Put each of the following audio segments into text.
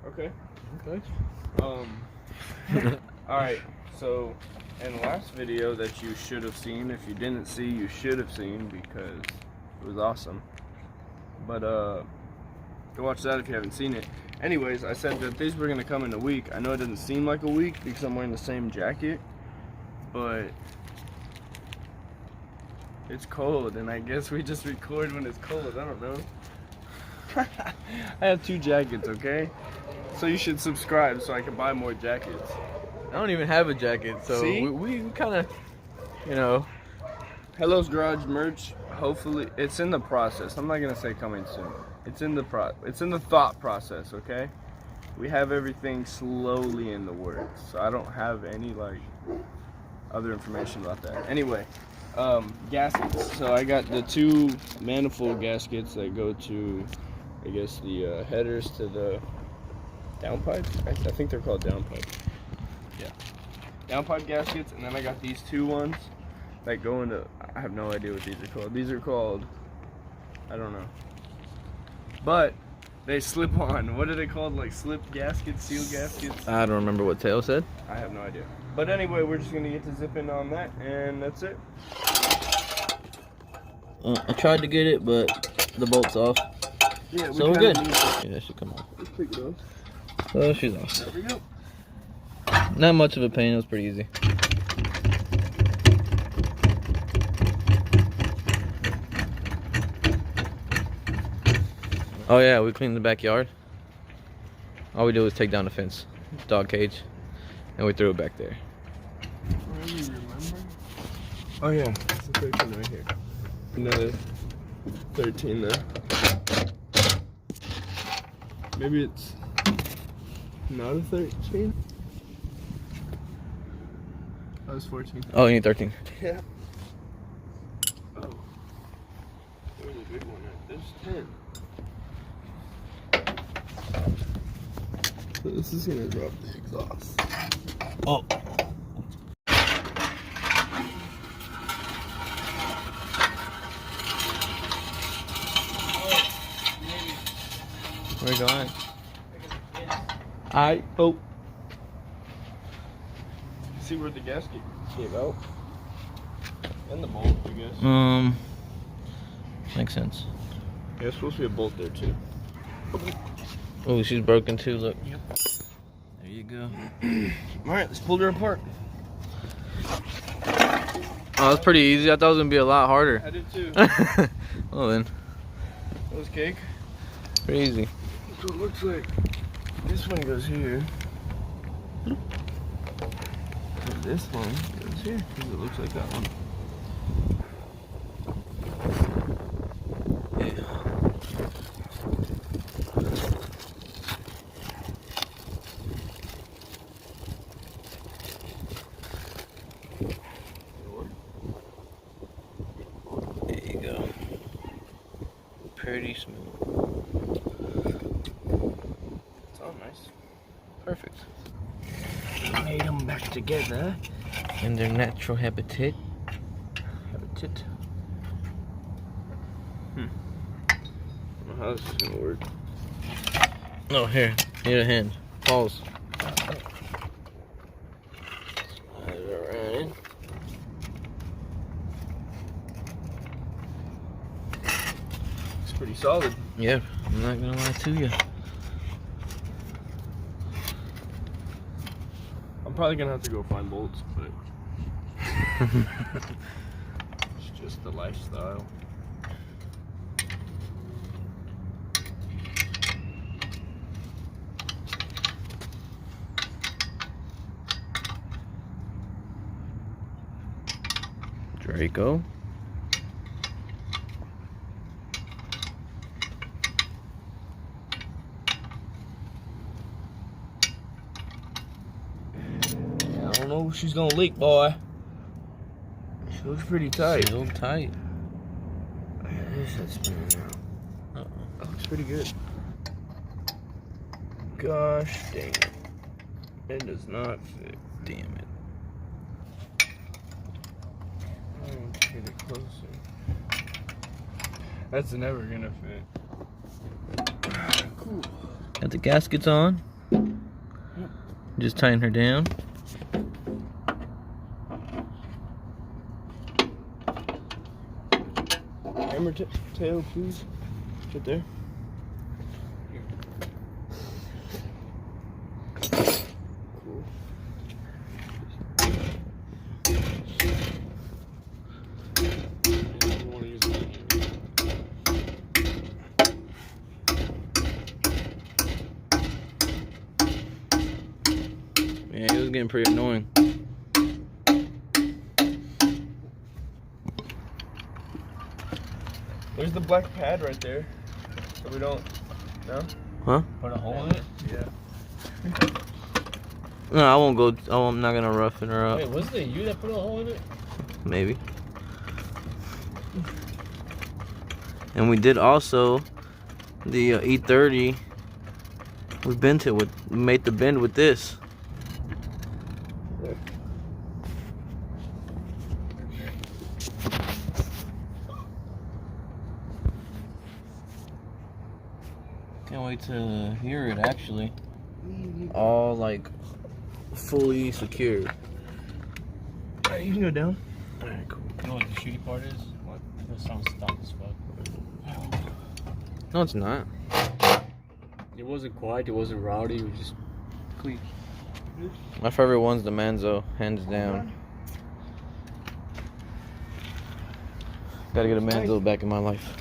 Okay. Okay. Alright, so in the last video that you should have seen, if you didn't see, you should have seen because it was awesome. But go watch that if you haven't seen it. Anyways, I said that these were gonna come in a week. I know it doesn't seem like a week because I'm wearing the same jacket, but it's cold, and I guess we just record when it's cold. I don't know. I have 2 jackets, okay? So you should subscribe so I can buy more jackets. I don't even have a jacket, so See? we kind of, you know. Hello's Garage merch. Hopefully, it's in the process. I'm not gonna say coming soon. It's in the thought process, okay? We have everything slowly in the works, so I don't have any like other information about that. Anyway, gaskets. So I got the 2 manifold gaskets that go to, I guess, the headers to the downpipes. I think they're called downpipes. Yeah, downpipe gaskets, and then I got these 2 ones that go into. I have no idea what these are called. These are called, I don't know, but they slip on. What are they called? Like slip gaskets, seal gaskets? I don't remember what Tail said. I have no idea. But anyway, we're just gonna get to zipping on that, and that's it. I tried to get it, but the bolt's off. Yeah, So we're good. Yeah, that should come off. Let's pick it up. So she's off. There we go. Not much of a pain. It was pretty easy. Oh yeah, we cleaned the backyard. All we did was take down the fence, dog cage, and we threw it back there. Really remember? Oh yeah, it's a 13 right here. Another 13 there. Maybe it's not a 13. That was 14. Oh, you need 13. Yeah. Oh. There's a big one right there. There's 10. So this is gonna drop the exhaust. Oh. Where you going? I hope. See where the gasket came out. And the bolt, I guess. Makes sense. Yeah, there's supposed to be a bolt there too. Oh, she's broken too, look. Yep. There you go. Alright, let's pull her apart. Oh, that's pretty easy. I thought it was gonna be a lot harder. I did too. Well then. That was cake. Pretty easy. So it looks like this one goes here. And this one goes here, because it looks like that one. There you go. Pretty smooth. It's all nice. Perfect. Made them back together. In their natural habitat. Habitat. I don't know how this is gonna work. Oh, here. Need a hand. Pause. Slide it around. It's pretty solid. Yeah, I'm not gonna lie to you. I'm probably gonna have to go find bolts, but it's just the lifestyle. Draco. I don't know if she's gonna leak, boy. She looks pretty tight. Still tight. This is spinning now. Uh-oh. That looks pretty good. Gosh dang it. It does not fit. Damn it. Get it closer. That's never gonna fit. Cool. Got the gaskets on. Just tighten her down. Hammer tail, please. Right there. Cool. Yeah, it was getting pretty annoying. There's the black pad right there. So we don't. No? Huh? Put a hole in it? Yeah. No, I won't go. Oh, I'm not gonna roughen her up. Wait, wasn't it you that put a hole in it? Maybe. And we did also the E30. We bent it with, made the bend with this. Can't wait to hear it actually. All like fully secured. Alright, you can go down. Alright, cool. You know what the shitty part is? What? That sounds stock as fuck. No, it's not. It wasn't quiet, it wasn't rowdy, it was just clean. My favorite one's the Manzo, hands down. Gotta get a Manzo back in my life.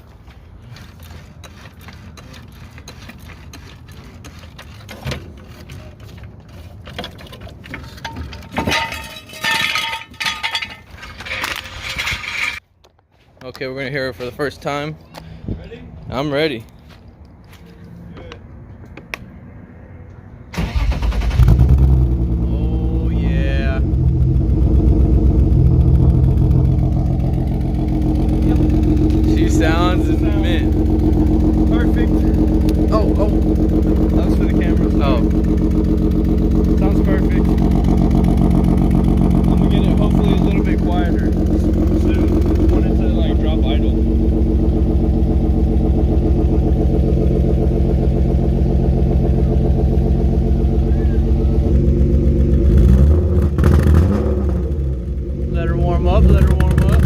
Okay, we're gonna hear it for the first time. Ready? I'm ready. Good. Oh yeah. She sounds mint. Perfect. Oh, oh. That was for the camera. Oh. Sounds perfect. I'm gonna get it hopefully a little bit quieter soon. I want it to like drop idle. Let her warm up, let her warm up.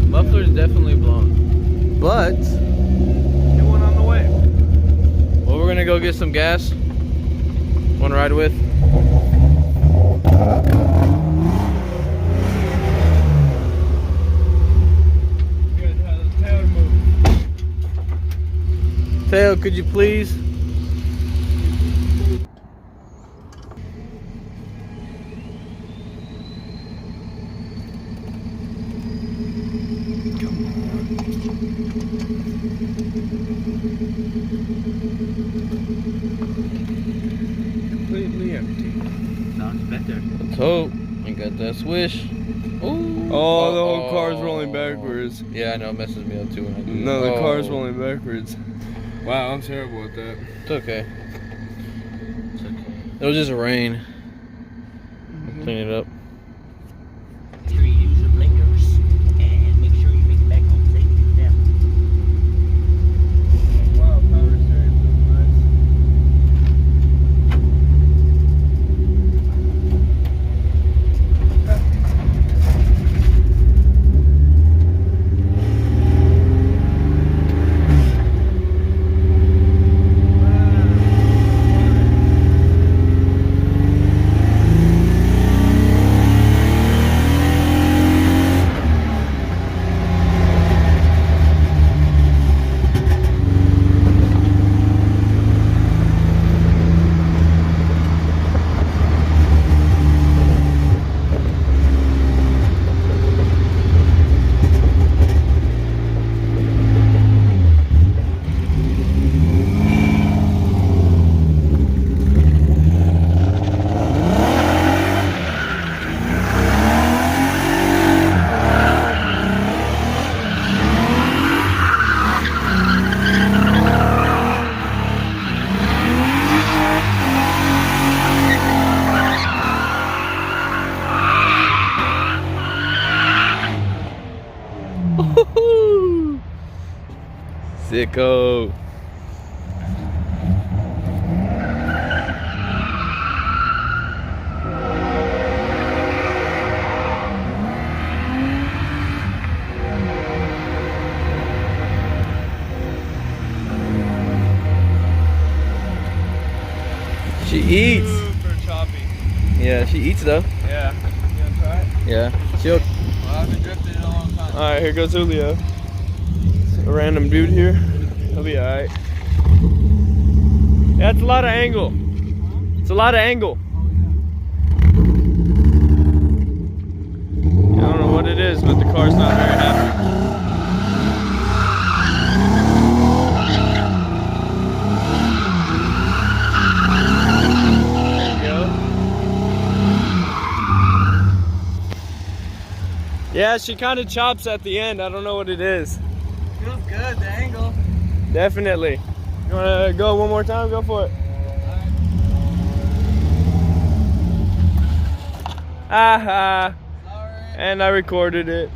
Muffler's definitely blown. But New one on the way. well, we're gonna go get some gas. Wanna ride with? Good. Tail to move. Tail, could you please? Completely empty. Sounds better. Let's hope. You got that swish. Ooh. Oh, the whole car's rolling backwards. Yeah, I know. It messes me up too when I do No, that. the car's rolling backwards. Wow, I'm terrible at that. It's okay. It's okay. It was just rain. Clean it up. Make sure you use the blinkers and make sure you make it back home safe. Yeah. Wow, power steering feels nice. Sicko. She eats. Super choppy. Yeah, she eats though. Yeah. You wanna try it? Yeah. She'll. Well, I haven't drifted in a long time. Alright, here goes Julio. A random dude here. He'll be alright. Yeah, it's a lot of angle. It's a lot of angle. I don't know what it is, but the car's not very happy. Yeah, she kind of chops at the end. I don't know what it is. Feels good, the angle. Definitely. You want to go one more time? Go for it. Aha. And I recorded it.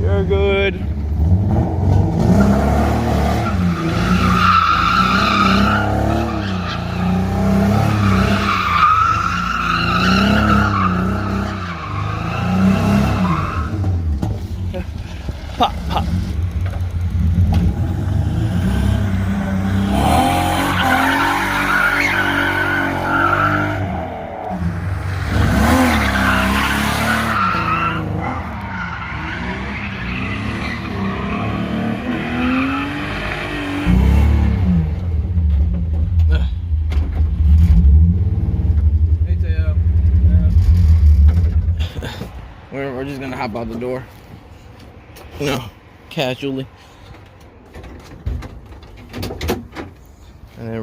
You're good. Pop, pop. We're just gonna hop out the door. No, casually. And then